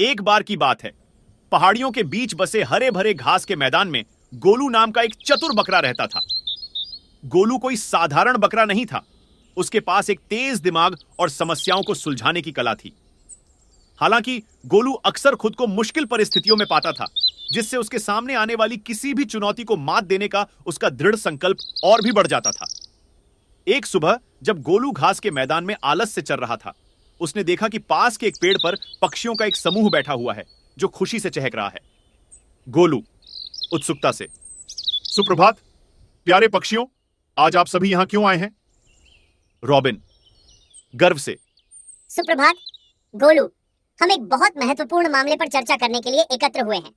एक बार की बात है, पहाड़ियों के बीच बसे हरे भरे घास के मैदान में गोलू नाम का एक चतुर बकरा रहता था। गोलू कोई साधारण बकरा नहीं था। उसके पास एक तेज दिमाग और समस्याओं को सुलझाने की कला थी। हालांकि गोलू अक्सर खुद को मुश्किल परिस्थितियों में पाता था, जिससे उसके सामने आने वाली किसी भी चुनौती को मात देने का उसका दृढ़ संकल्प और भी बढ़ जाता था। एक सुबह जब गोलू घास के मैदान में आलस से चल रहा था, उसने देखा कि पास के एक पेड़ पर पक्षियों का एक समूह बैठा हुआ है जो खुशी से चहक रहा है। गोलू उत्सुकता से, सुप्रभात प्यारे पक्षियों, आज आप सभी यहां क्यों आए हैं? रॉबिन गर्व से, सुप्रभात गोलू, हम एक बहुत महत्वपूर्ण मामले पर चर्चा करने के लिए एकत्र हुए हैं।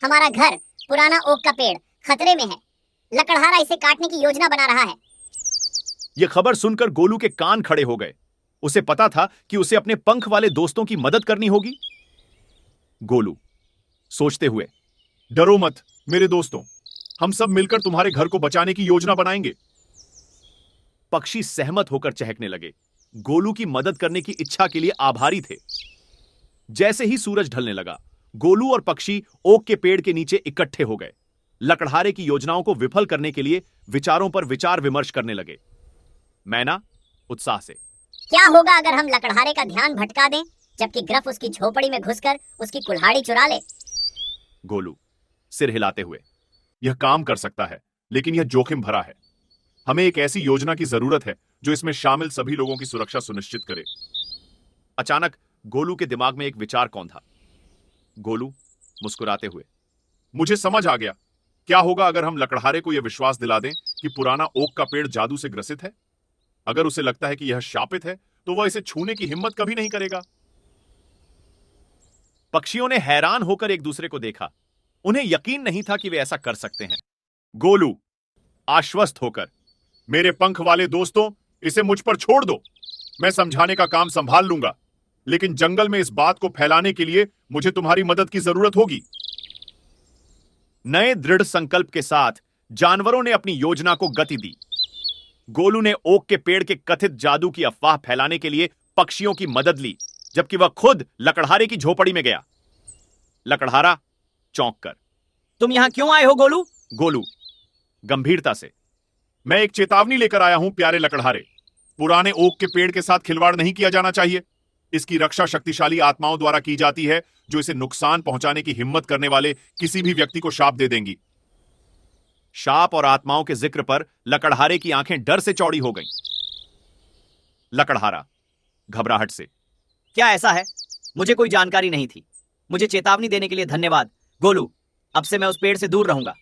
हमारा घर, पुराना ओक का पेड़, खतरे में है। लकड़हारा इसे काटने की योजना बना रहा है। यह खबर सुनकर गोलू के कान खड़े हो गए। उसे पता था कि उसे अपने पंख वाले दोस्तों की मदद करनी होगी। गोलू सोचते हुए, डरो मत मेरे दोस्तों, हम सब मिलकर तुम्हारे घर को बचाने की योजना बनाएंगे। पक्षी सहमत होकर चहकने लगे। गोलू की मदद करने की इच्छा के लिए आभारी थे। जैसे ही सूरज ढलने लगा, गोलू और पक्षी ओक के पेड़ के नीचे इकट्ठे हो गए। लकड़हारे की योजनाओं को विफल करने के लिए विचारों पर विचार विमर्श करने लगे। मैना उत्साह से, क्या होगा अगर हम लकड़हारे का ध्यान भटका दें, जबकि ग्रफ उसकी झोपड़ी में घुसकर उसकी कुल्हाड़ी चुरा ले? गोलू सिर हिलाते हुए, यह काम कर सकता है, लेकिन यह जोखिम भरा है। हमें एक ऐसी योजना की जरूरत है जो इसमें शामिल सभी लोगों की सुरक्षा सुनिश्चित करे। अचानक गोलू के दिमाग में एक विचार कौन था। गोलू मुस्कुराते हुए, मुझे समझ आ गया। क्या होगा अगर हम लकड़हारे को यह विश्वास दिला दें कि पुराना ओक का पेड़ जादू से ग्रसित है? अगर उसे लगता है कि यह शापित है, तो वह इसे छूने की हिम्मत कभी नहीं करेगा। पक्षियों ने हैरान होकर एक दूसरे को देखा। उन्हें यकीन नहीं था कि वे ऐसा कर सकते हैं। गोलू आश्वस्त होकर, मेरे पंख वाले दोस्तों, इसे मुझ पर छोड़ दो। मैं समझाने का काम संभाल लूंगा, लेकिन जंगल में इस बात को फैलाने के लिए मुझे तुम्हारी मदद की जरूरत होगी। नए दृढ़ संकल्प के साथ जानवरों ने अपनी योजना को गति दी। गोलू ने ओक के पेड़ के कथित जादू की अफवाह फैलाने के लिए पक्षियों की मदद ली, जबकि वह खुद लकड़हारे की झोपड़ी में गया। लकड़हारा चौंक कर, तुम यहां क्यों आए हो गोलू? गोलू गंभीरता से, मैं एक चेतावनी लेकर आया हूं प्यारे लकड़हारे। पुराने ओक के पेड़ के साथ खिलवाड़ नहीं किया जाना चाहिए। इसकी रक्षा शक्तिशाली आत्माओं द्वारा की जाती है, जो इसे नुकसान पहुंचाने की हिम्मत करने वाले किसी भी व्यक्ति को शाप दे देंगी। शाप और आत्माओं के जिक्र पर लकड़हारे की आंखें डर से चौड़ी हो गईं। लकड़हारा घबराहट से, क्या ऐसा है? मुझे कोई जानकारी नहीं थी। मुझे चेतावनी देने के लिए धन्यवाद गोलू। अब से मैं उस पेड़ से दूर रहूंगा।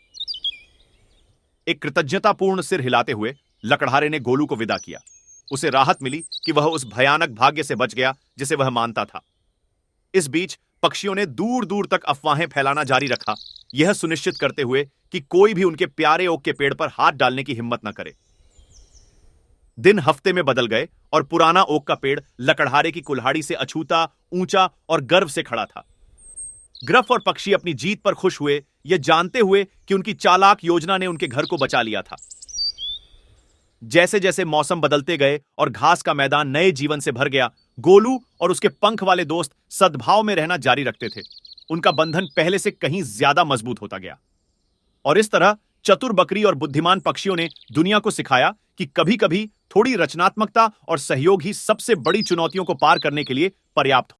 एक कृतज्ञतापूर्ण सिर हिलाते हुए लकड़हारे ने गोलू को विदा किया। उसे राहत मिली कि वह उस भयानक भाग्य से बच गया जिसे वह मानता था। इस बीच पक्षियों ने दूर दूर तक अफवाहें फैलाना जारी रखा, यह सुनिश्चित करते हुए कि कोई भी उनके प्यारे ओक के पेड़ पर हाथ डालने की हिम्मत न करे। दिन हफ्ते में बदल गए और पुराना ओक का पेड़ लकड़हारे की कुल्हाड़ी से अछूता, ऊंचा और गर्व से खड़ा था। ग्रफ और पक्षी अपनी जीत पर खुश हुए, यह जानते हुए कि उनकी चालाक योजना ने उनके घर को बचा लिया था। जैसे जैसे मौसम बदलते गए और घास का मैदान नए जीवन से भर गया, गोलू और उसके पंख वाले दोस्त सद्भाव में रहना जारी रखते थे। उनका बंधन पहले से कहीं ज्यादा मजबूत होता गया। और इस तरह चतुर बकरी और बुद्धिमान पक्षियों ने दुनिया को सिखाया कि कभी कभी थोड़ी रचनात्मकता और सहयोग ही सबसे बड़ी चुनौतियों को पार करने के लिए पर्याप्त हो।